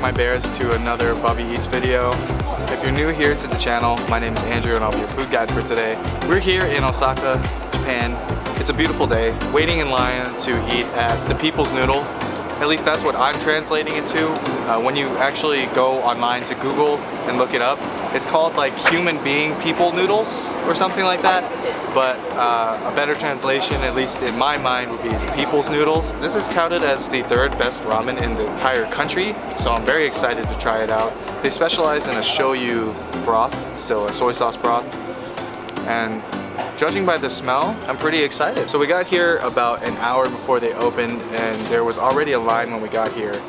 my bears to another Bubby Eats video. If you're new here to the channel, my name is Andrew and I'll be your food guide for today. We're here in Osaka, Japan. It's a beautiful day, waiting in line to eat at the People's Noodle. At least that's what I'm translating it to. When you actually go online to Google and look it up, it's called like Human Being People Noodles or something like that. But a better translation, at least in my mind, would be the People's Noodles. This is touted as the third best ramen in the entire country, so I'm very excited to try it out. They specialize in a shoyu broth, so a soy sauce broth. And judging by the smell, I'm pretty excited. So we got here about an hour before they opened and there was already a line when we got here.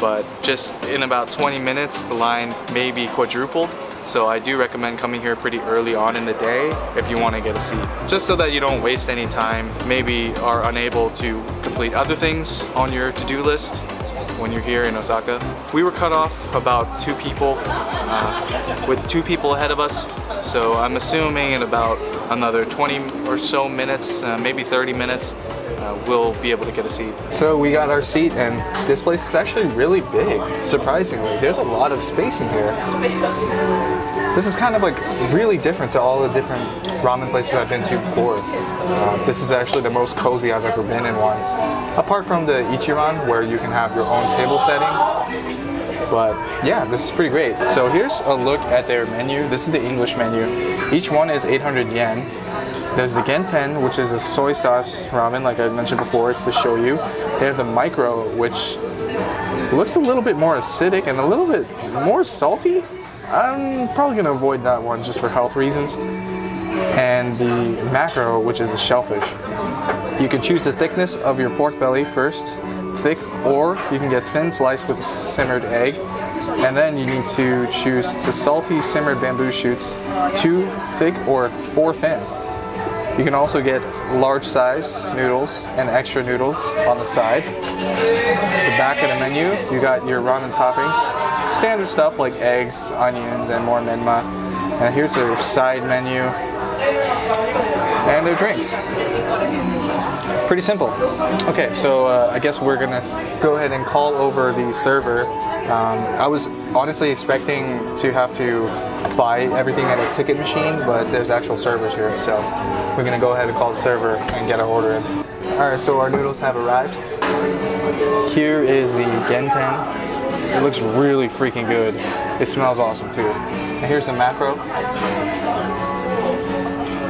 But just in about 20 minutes, the line may be quadrupled. So I do recommend coming here pretty early on in the day if you want to get a seat. Just so that you don't waste any time, maybe are unable to complete other things on your to-do list when you're here in Osaka. We were cut off about 2 people, with 2 people ahead of us. So I'm assuming in about another 20 or so minutes, maybe 30 minutes, we'll be able to get a seat. So we got our seat and this place is actually really big, surprisingly. There's a lot of space in here. This is kind of like really different to all the different ramen places I've been to before. This is actually the most cozy I've ever been in one. Apart from the Ichiran where you can have your own table setting. But yeah, this is pretty great. So here's a look at their menu. This is the English menu. Each one is 800 yen. There's the Genten, which is a soy sauce ramen, like I mentioned before. It's the shoyu. They have the micro, which looks a little bit more acidic and a little bit more salty. I'm probably gonna avoid that one just for health reasons. And the macro, which is the shellfish. You can choose the thickness of your pork belly first, thick, or you can get thin sliced with simmered egg. And then you need to choose the salty simmered bamboo shoots, 2 thick or 4 thin. You can also get large size noodles and extra noodles on the side. The back of the menu, you got your ramen toppings, standard stuff like eggs, onions, and more menma. And here's their side menu and their drinks. Pretty simple. Okay, so I guess we're gonna go ahead and call over the server. I was honestly expecting to have to buy everything at a ticket machine, but there's actual servers here, so we're gonna go ahead and call the server and get our order in. Alright, so our noodles have arrived. Here is the Genten. It looks really freaking good. It smells awesome too. And here's the macro.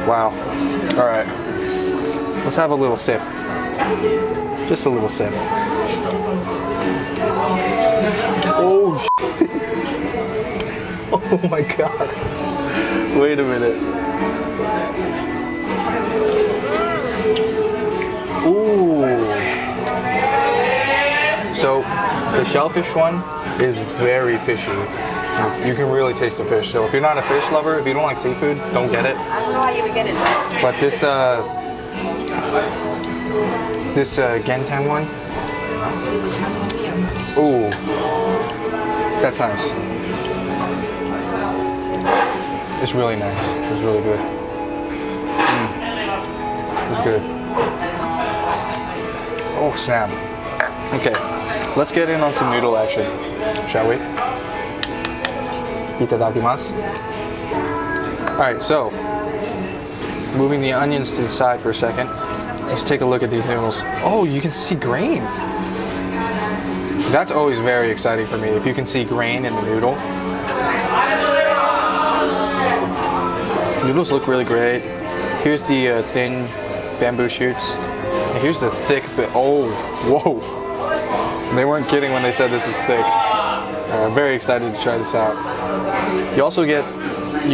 Wow. Alright. Let's have a little sip. Just a little sip. Oh, oh my god. Wait a minute. Ooh. So, the shellfish one is very fishy. You can really taste the fish. So if you're not a fish lover, if you don't like seafood, don't get it. I don't know why you would get it though. But this Genten one, ooh, that's nice. It's really nice. It's really good. It's good. Oh snap. Okay, let's get in on some noodle action, shall we? Itadakimasu. Alright, so moving the onions to the side for a second. Let's take a look at these noodles. Oh, you can see grain. That's always very exciting for me, if you can see grain in the noodle. Noodles look really great. Here's the thin bamboo shoots. And here's the thick, oh, whoa. They weren't kidding when they said this is thick. I'm very excited to try this out. You also you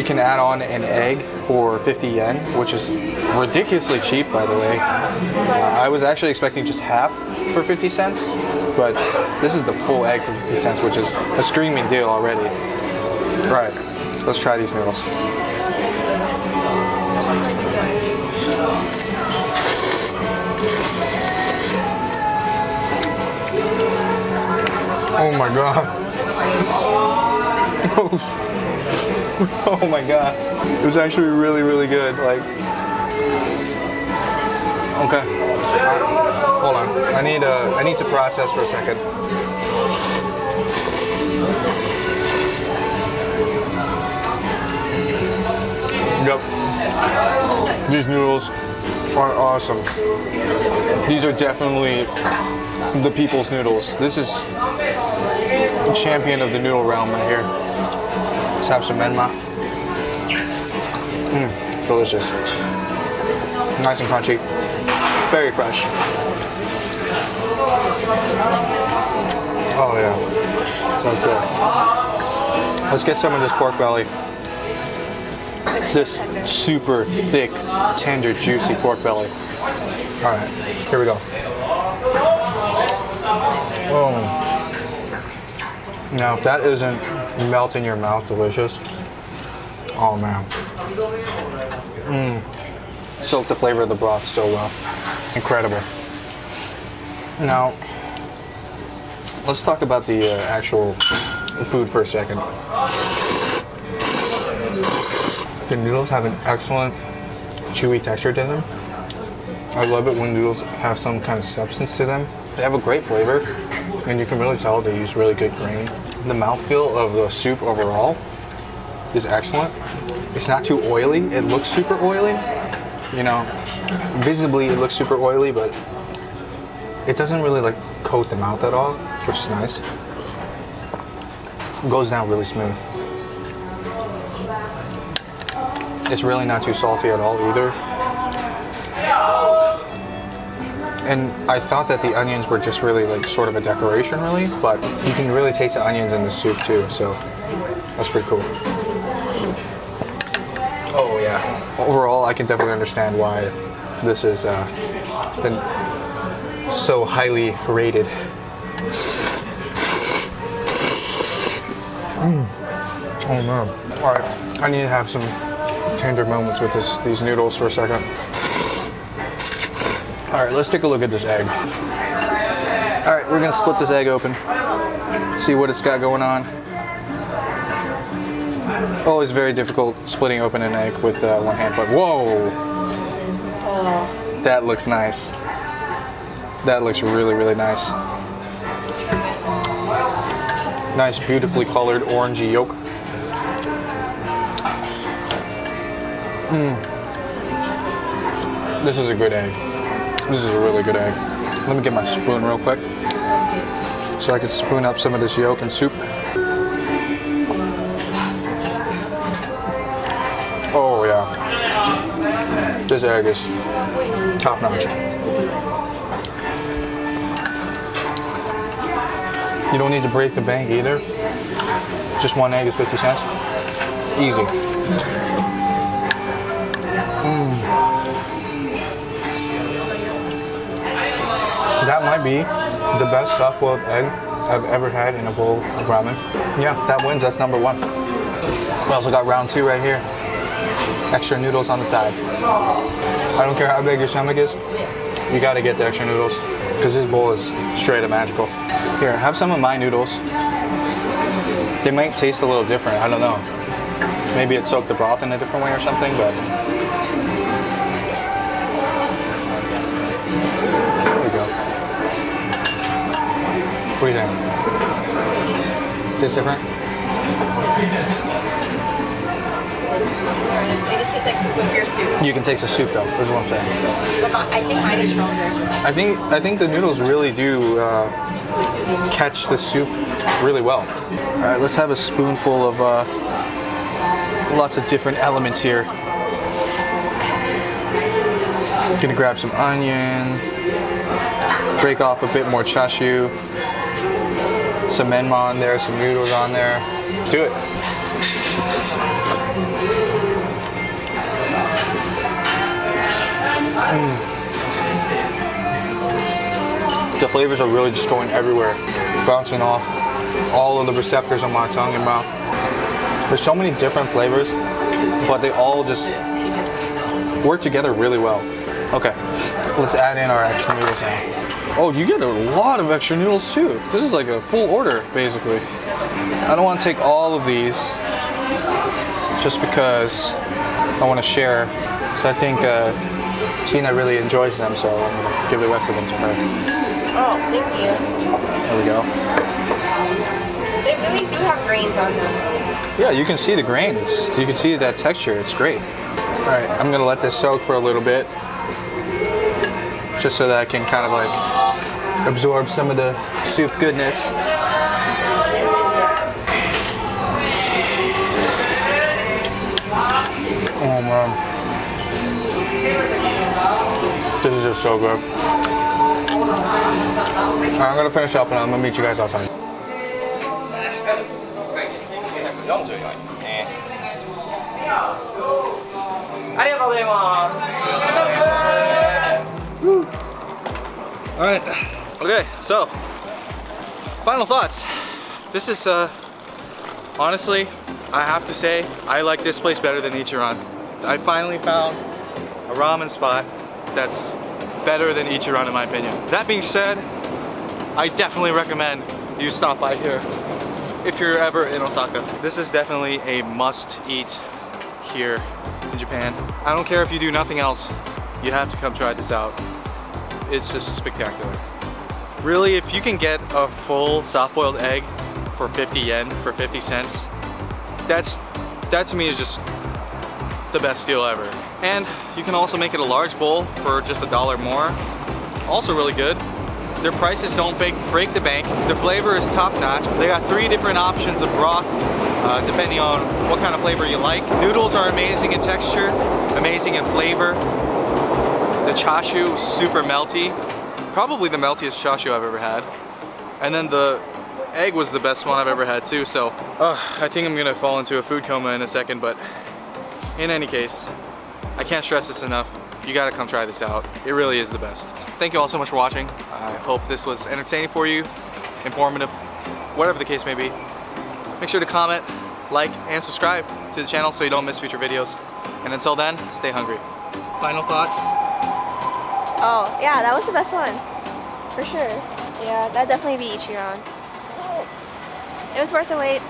can add on an egg for 50 yen, which is ridiculously cheap, by the way. I was actually expecting just half for 50 cents, but this is the full egg for 50 cents, which is a screaming deal already. Right, let's try these noodles. Oh my god. Oh my god. It was actually really, really good. Like, okay. Hold on. I need to process for a second. Yep. These noodles are awesome. These are definitely the people's noodles. This is the champion of the noodle realm right here. Let's have some menma. Delicious. Nice and crunchy. Very fresh. Oh yeah. Sounds good. Let's get some of this pork belly. This super thick, tender, juicy pork belly. All right, here we go. Oh. Now, if that isn't melt in your mouth delicious, oh man. Soak the flavor of the broth so well. Incredible. Now, let's talk about the actual food for a second. The noodles have an excellent chewy texture to them. I love it when noodles have some kind of substance to them. They have a great flavor, and you can really tell they use really good grain. The mouthfeel of the soup overall is excellent. It's not too oily. It looks super oily. You know, visibly it looks super oily, but it doesn't really like coat the mouth at all, which is nice. It goes down really smooth. It's really not too salty at all either. And I thought that the onions were just really like sort of a decoration really, but you can really taste the onions in the soup too, so that's pretty cool. Oh yeah. Overall, I can definitely understand why this is been so highly rated. Oh man. Alright, I need to have some tender moments with these noodles for a second. Alright, let's take a look at this egg. Alright, we're gonna split this egg open. See what it's got going on. Always very difficult splitting open an egg with one hand, but whoa! That looks nice. That looks really, really nice. Nice, beautifully colored orangey yolk. This is a good egg. This is a really good egg. Let me get my spoon real quick so I can spoon up some of this yolk and soup. Oh yeah. This egg is top notch. You don't need to break the bank either. Just one egg is 50 cents. Easy. That might be the best soft-boiled egg I've ever had in a bowl of ramen. Yeah, that wins. That's number one. We also got round two right here. Extra noodles on the side. I don't care how big your stomach is, you gotta get the extra noodles because this bowl is straight up magical. Here, have some of my noodles. They might taste a little different, I don't know. Maybe it soaked the broth in a different way or something, but there we go. What do you think? Tastes different? It just tastes like with your soup. You can taste the soup though, is what I'm saying. But I think mine is stronger. I think the noodles really do catch the soup really well. All right, let's have a spoonful of lots of different elements here. Gonna grab some onion, break off a bit more chashu, some menma on there, some noodles on there. Let's do it. The flavors are really just going everywhere, bouncing off all of the receptors on my tongue and mouth. There's so many different flavors, but they all just work together really well. Okay, let's add in our extra noodles now. Oh, you get a lot of extra noodles too. This is like a full order, basically. I don't want to take all of these just because I want to share. So I think Tina really enjoys them, so I'm going to give the rest of them to her. Oh, thank you. There we go. They really do have grains on them. Yeah, you can see the grains. You can see that texture. It's great. All right, I'm gonna let this soak for a little bit, just so that I can kind of like absorb some of the soup goodness. Oh man, this is just so good. Alright, I'm gonna finish up and I'm gonna meet you guys outside. Alright, okay, so final thoughts. This is honestly, I have to say I like this place better than Ichiran. I finally found a ramen spot that's better than Ichiran in my opinion. That being said, I definitely recommend you stop by here if you're ever in Osaka. This is definitely a must eat here in Japan. I don't care if you do nothing else, you have to come try this out. It's just spectacular. Really, if you can get a full soft-boiled egg for 50 yen, for 50 cents, that to me is just the best deal ever. And you can also make it a large bowl for just $1 more. Also really good. Their prices don't break the bank. The flavor is top-notch. They got 3 different options of broth, depending on what kind of flavor you like. Noodles are amazing in texture, amazing in flavor. The chashu, super melty. Probably the meltiest chashu I've ever had. And then the egg was the best one I've ever had too, so I think I'm gonna fall into a food coma in a second, but in any case, I can't stress this enough. You gotta come try this out. It really is the best. Thank you all so much for watching. I hope this was entertaining for you, informative, whatever the case may be. Make sure to comment, like, and subscribe to the channel so you don't miss future videos. And until then, stay hungry. Final thoughts? Oh, yeah, that was the best one. For sure. Yeah, that'd definitely be Ichiran. It was worth the wait.